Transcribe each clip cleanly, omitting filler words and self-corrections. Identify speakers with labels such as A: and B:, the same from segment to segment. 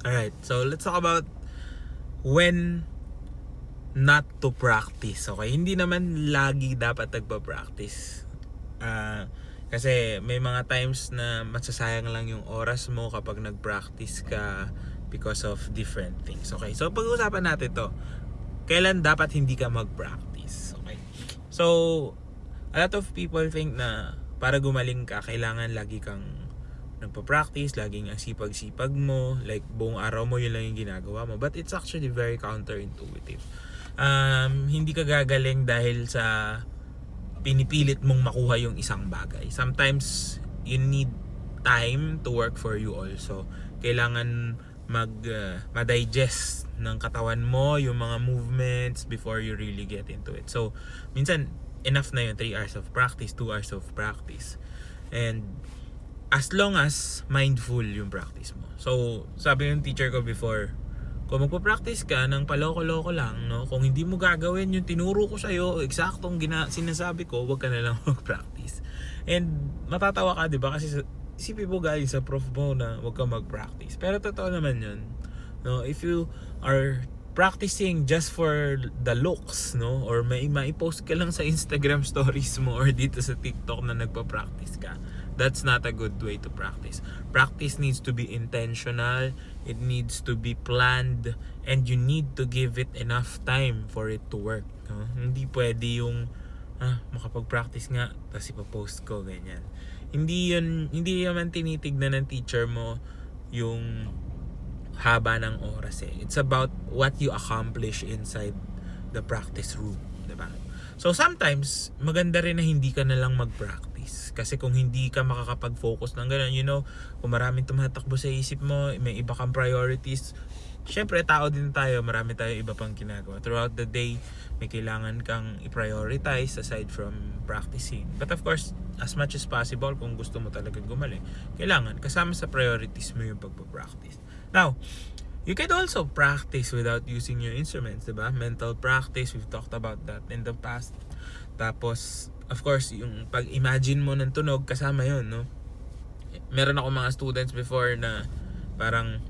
A: Alright, so let's talk about when not to practice. Okay, hindi naman lagi dapat nagpa-practice. Kasi may mga times na masasayang lang yung oras mo kapag nag-practice ka because of different things. Okay, so pag-uusapan natin to, kailan dapat hindi ka mag-practice. Okay, so a lot of people think na para gumaling ka, kailangan lagi kang nagpa-practice, laging ang sipag-sipag mo, like buong araw mo yun lang yung ginagawa mo, but it's actually very counterintuitive. Hindi ka gagaling dahil sa pinipilit mong makuha yung isang bagay. Sometimes you need time to work for you also. Kailangan ma-digest ng katawan mo yung mga movements before you really get into it. So minsan enough na yun, 3 hours of practice, 2 hours of practice, and as long as mindful yung practice mo. So sabi ng teacher ko before, kung magpa-practice ka ng paloko-loko lang, no, kung hindi mo gagawin yung tinuro ko sa'yo, eksaktong sinasabi ko, wag ka na lang mag-practice. And matatawa ka, di ba? Kasi isipin mo galing sa prof mo na wag ka mag-practice. Pero totoo naman yun. No, if you are practicing just for the looks, no, or mai-post ka lang sa Instagram stories mo or dito sa TikTok na nagpa-practice ka, that's not a good way to practice. Practice needs to be intentional, it needs to be planned, and you need to give it enough time for it to work. No? Hindi pwede yung makapag-practice nga tapos ipopost ko ganyan. Hindi naman tinitignan ng teacher mo yung haba ng oras eh. It's about what you accomplish inside the practice room, diba? So sometimes maganda rin na hindi ka na lang mag-practice, kasi kung hindi ka makakapag-focus ng ganun, you know, kung maraming tumatakbo sa isip mo, may iba kang priorities, syempre tao din tayo, marami tayo iba pang ginagawa throughout the day, may kailangan kang i-prioritize aside from practicing. But of course, as much as possible, kung gusto mo talaga gumaling, kailangan kasama sa priorities mo yung pagpa-practice. Now, you can also practice without using your instruments, diba? Mental practice, we've talked about that in the past. Tapos, of course, yung pag-imagine mo ng tunog, kasama yun, no? Meron ako mga students before na parang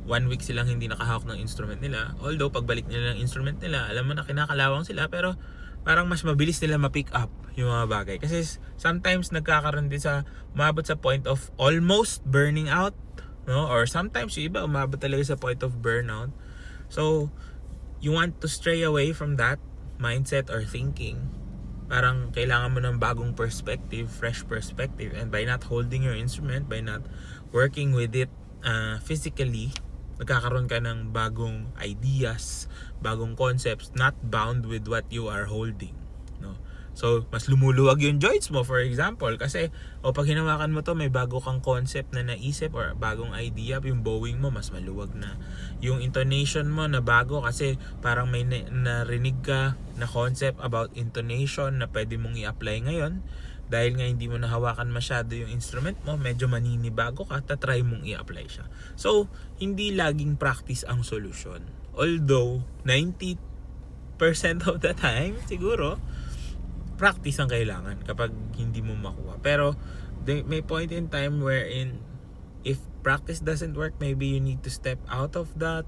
A: 1 week silang hindi nakahawak ng instrument nila. Although, pagbalik nila ng instrument nila, alam mo na kinakalawang sila, pero parang mas mabilis nila ma-pick up yung mga bagay. Kasi sometimes nagkakaroon din sa, umabot sa point of almost burning out, no? Or sometimes yung iba umabot talaga sa point of burnout. So you want to stray away from that mindset or thinking. Parang kailangan mo ng bagong perspective, fresh perspective, and by not holding your instrument, by not working with it physically, magkakaroon ka ng bagong ideas, bagong concepts, not bound with what you are holding, no? So, mas lumuluwag yung joints mo, for example, kasi pag hinawakan mo to, may bago kang concept na naisip or bagong idea, yung bowing mo mas maluwag na. Yung intonation mo na bago kasi parang may narinig ka na concept about intonation na pwede mong i-apply ngayon. Dahil nga hindi mo nahawakan masyado yung instrument mo, medyo maninibago ka, tatry mong i-apply siya. So, hindi laging practice ang solusyon. Although, 90% of the time, siguro, practice ang kailangan kapag hindi mo makuha. Pero may point in time wherein if practice doesn't work, maybe you need to step out of that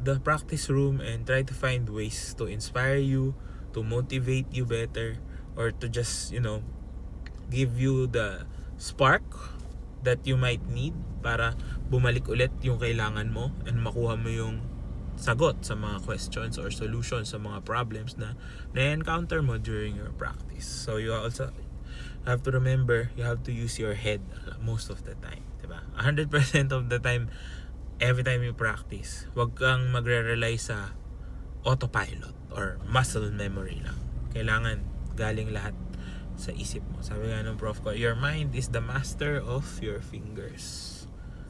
A: the practice room and try to find ways to inspire you, to motivate you better, or to just, you know, give you the spark that you might need para bumalik ulit yung kailangan mo and makuha mo yung sagot sa mga questions or solutions sa mga problems na na-encounter mo during your practice. So you also have to remember, you have to use your head most of the time, diba? 100% of the time, every time you practice, wag kang magre-rely sa autopilot or muscle memory lang. Kailangan galing lahat sa isip mo. Sabi nga ng prof ko, your mind is the master of your fingers.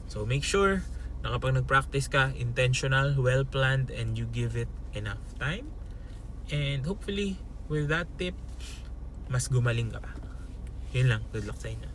A: So make sure na kapag nag-practice ka, intentional, well-planned, and you give it enough time. And hopefully, with that tip, mas gumaling ka pa. Yun lang. Good luck sa inyo.